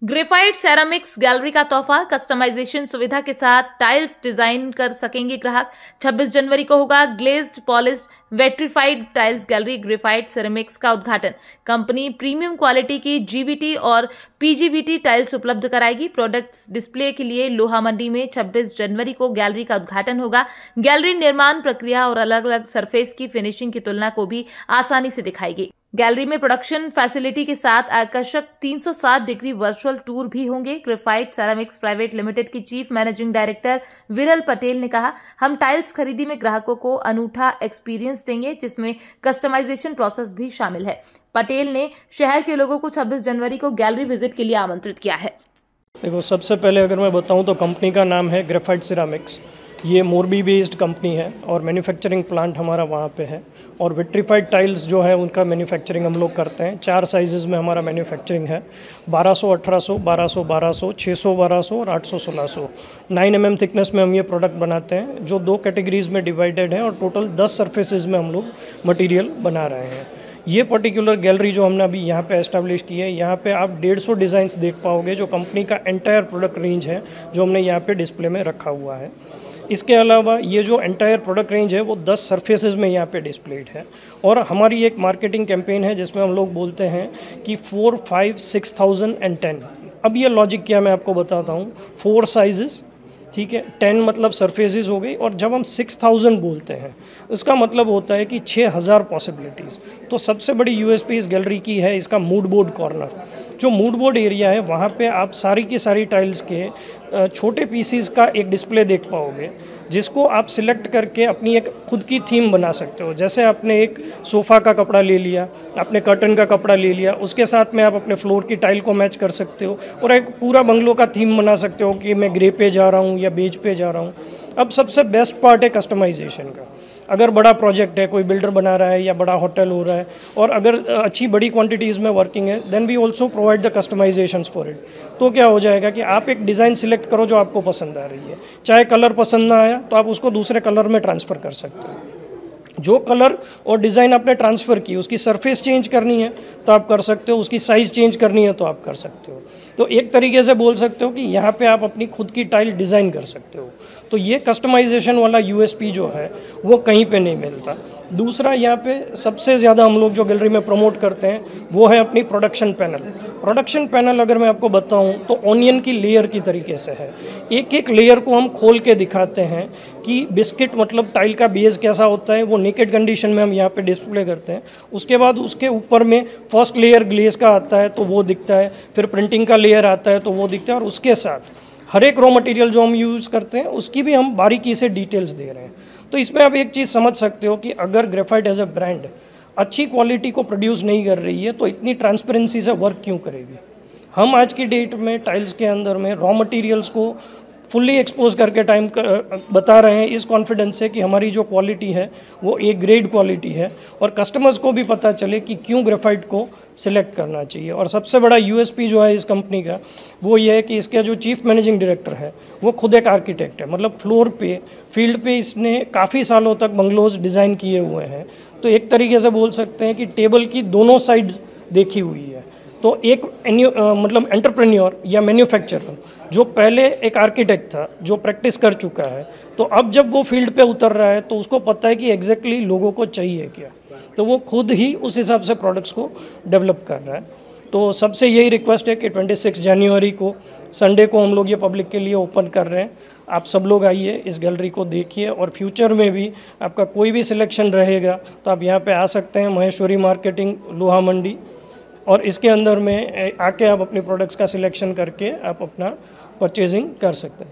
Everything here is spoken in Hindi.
ग्रेफाइट सेरामिक्स गैलरी का तोहफा, कस्टमाइजेशन सुविधा के साथ टाइल्स डिजाइन कर सकेंगे ग्राहक। 26 जनवरी को होगा glazed polished vitrified tiles gallery graphite ceramics का उद्घाटन। कंपनी प्रीमियम क्वालिटी की जीबीटी और पीजीबीटी टाइल्स उपलब्ध कराएगी। प्रोडक्ट्स डिस्प्ले के लिए लोहा मंडी में 26 जनवरी को गैलरी का उद्घाटन होगा। गैलरी निर्माण प्रक्रिया और अलग अलग सरफेस की फिनिशिंग की तुलना को भी आसानी से दिखाएगी। गैलरी में प्रोडक्शन फैसिलिटी के साथ आकर्षक 360 डिग्री वर्चुअल टूर भी होंगे। ग्रेफाइट सेरामिक्स प्राइवेट लिमिटेड की चीफ मैनेजिंग डायरेक्टर विरल पटेल ने कहा, हम टाइल्स खरीदी में ग्राहकों को अनूठा एक्सपीरियंस देंगे, जिसमें कस्टमाइजेशन प्रोसेस भी शामिल है। पटेल ने शहर के लोगों को 26 जनवरी को गैलरी विजिट के लिए आमंत्रित किया है। देखो, सबसे पहले अगर मैं बताऊं तो कंपनी का नाम है ग्रेफाइट सेरामिक्स। ये मोरबी बेस्ड कंपनी है और मैन्युफैक्चरिंग प्लांट हमारा वहाँ पे है। और विट्रीफाइड टाइल्स जो है उनका मैन्युफैक्चरिंग हम लोग करते हैं। 4 साइजेस में हमारा मैन्युफैक्चरिंग है, 1200, 1800, 1200, 1200, 600, 1200 और 800, 1600। 9 mm थिकनेस में हम ये प्रोडक्ट बनाते हैं, जो 2 कैटेगरीज में डिवाइडेड है और टोटल 10 सर्फेसेज में हम लोग मटीरियल बना रहे हैं। ये पर्टिकुलर गैलरी जो हमने अभी यहाँ पे एस्टैब्लिश की है, यहाँ पे आप 150 डिज़ाइंस देख पाओगे, जो कंपनी का एंटायर प्रोडक्ट रेंज है जो हमने यहाँ पे डिस्प्ले में रखा हुआ है। इसके अलावा ये जो एंटायर प्रोडक्ट रेंज है वो 10 सरफेसेज में यहाँ पे डिस्प्लेड है। और हमारी एक मार्केटिंग कैंपेन है जिसमें हम लोग बोलते हैं कि 4, 5, 6000 एंड 10। अब ये लॉजिक क्या मैं आपको बताता हूँ। 4 साइजेस, ठीक है, 10 मतलब सरफेसेस हो गई, और जब हम 6000 बोलते हैं उसका मतलब होता है कि 6000 पॉसिबिलिटीज़। तो सबसे बड़ी यूएसपी इस गैलरी की है इसका मूड बोर्ड कॉर्नर। जो मूड बोर्ड एरिया है वहाँ पे आप सारी की सारी टाइल्स के छोटे पीसीज का एक डिस्प्ले देख पाओगे, जिसको आप सिलेक्ट करके अपनी एक खुद की थीम बना सकते हो। जैसे आपने एक सोफ़ा का कपड़ा ले लिया, आपने कर्टन का कपड़ा ले लिया, उसके साथ में आप अपने फ्लोर की टाइल को मैच कर सकते हो और एक पूरा बंगलो का थीम बना सकते हो कि मैं ग्रे पे जा रहा हूँ या बेज पे जा रहा हूँ। अब सबसे बेस्ट पार्ट है कस्टमाइजेशन का। अगर बड़ा प्रोजेक्ट है, कोई बिल्डर बना रहा है या बड़ा होटल हो रहा है, और अगर अच्छी बड़ी क्वांटिटीज़ में वर्किंग है, then we also provide the customisations for it. तो क्या हो जाएगा कि आप एक डिज़ाइन सिलेक्ट करो जो आपको पसंद आ रही है, चाहे कलर पसंद ना आया तो आप उसको दूसरे कलर में ट्रांसफ़र कर सकते हो। जो कलर और डिज़ाइन आपने ट्रांसफ़र की, उसकी सरफेस चेंज करनी है तो आप कर सकते हो, उसकी साइज़ चेंज करनी है तो आप कर सकते हो। तो एक तरीके से बोल सकते हो कि यहाँ पे आप अपनी खुद की टाइल डिज़ाइन कर सकते हो। तो ये कस्टमाइजेशन वाला यूएसपी जो है वो कहीं पे नहीं मिलता। दूसरा, यहाँ पे सबसे ज़्यादा हम लोग जो गैलरी में प्रमोट करते हैं वो है अपनी प्रोडक्शन पैनल। प्रोडक्शन पैनल अगर मैं आपको बताऊं तो ऑनियन की लेयर की तरीके से है। एक एक लेयर को हम खोल के दिखाते हैं कि बिस्किट मतलब टाइल का बेस कैसा होता है, वो नेकेड कंडीशन में हम यहाँ पे डिस्प्ले करते हैं। उसके बाद उसके ऊपर में फर्स्ट लेयर ग्लेज का आता है तो वो दिखता है, फिर प्रिंटिंग का लेयर आता है तो वो दिखता है, और उसके साथ हर एक रॉ मटेरियल जो हम यूज़ करते हैं उसकी भी हम बारीकी से डिटेल्स दे रहे हैं। तो इसमें आप एक चीज़ समझ सकते हो कि अगर ग्रेफाइट एज अ ब्रांड अच्छी क्वालिटी को प्रोड्यूस नहीं कर रही है तो इतनी ट्रांसपेरेंसी से वर्क क्यों करेगी। हम आज की डेट में टाइल्स के अंदर में रॉ मटेरियल्स को फुल्ली एक्सपोज करके बता रहे हैं इस कॉन्फिडेंस से कि हमारी जो क्वालिटी है वो एक ग्रेड क्वालिटी है, और कस्टमर्स को भी पता चले कि क्यों ग्रेफाइट को सिलेक्ट करना चाहिए। और सबसे बड़ा यूएसपी जो है इस कंपनी का वो ये है कि इसके जो चीफ मैनेजिंग डायरेक्टर है वो खुद एक आर्किटेक्ट है। मतलब फ्लोर पे, फील्ड पे इसने काफ़ी सालों तक बंगलोज डिज़ाइन किए हुए हैं। तो एक तरीके से बोल सकते हैं कि टेबल की दोनों साइड्स देखी हुई है। तो एक मतलब एंटरप्रेन्योर या मैन्युफैक्चरर जो पहले एक आर्किटेक्ट था, जो प्रैक्टिस कर चुका है, तो अब जब वो फील्ड पे उतर रहा है तो उसको पता है कि एग्जैक्टली लोगों को चाहिए क्या, तो वो खुद ही उस हिसाब से प्रोडक्ट्स को डेवलप कर रहा है। तो सबसे यही रिक्वेस्ट है कि 26 जनवरी को संडे को हम लोग ये पब्लिक के लिए ओपन कर रहे हैं। आप सब लोग आइए, इस गैलरी को देखिए, और फ्यूचर में भी आपका कोई भी सिलेक्शन रहेगा तो आप यहाँ पे आ सकते हैं, महेश्वरी मार्केटिंग, लोहा मंडी, और इसके अंदर में आके आप अपने प्रोडक्ट्स का सिलेक्शन करके आप अपना परचेजिंग कर सकते हैं।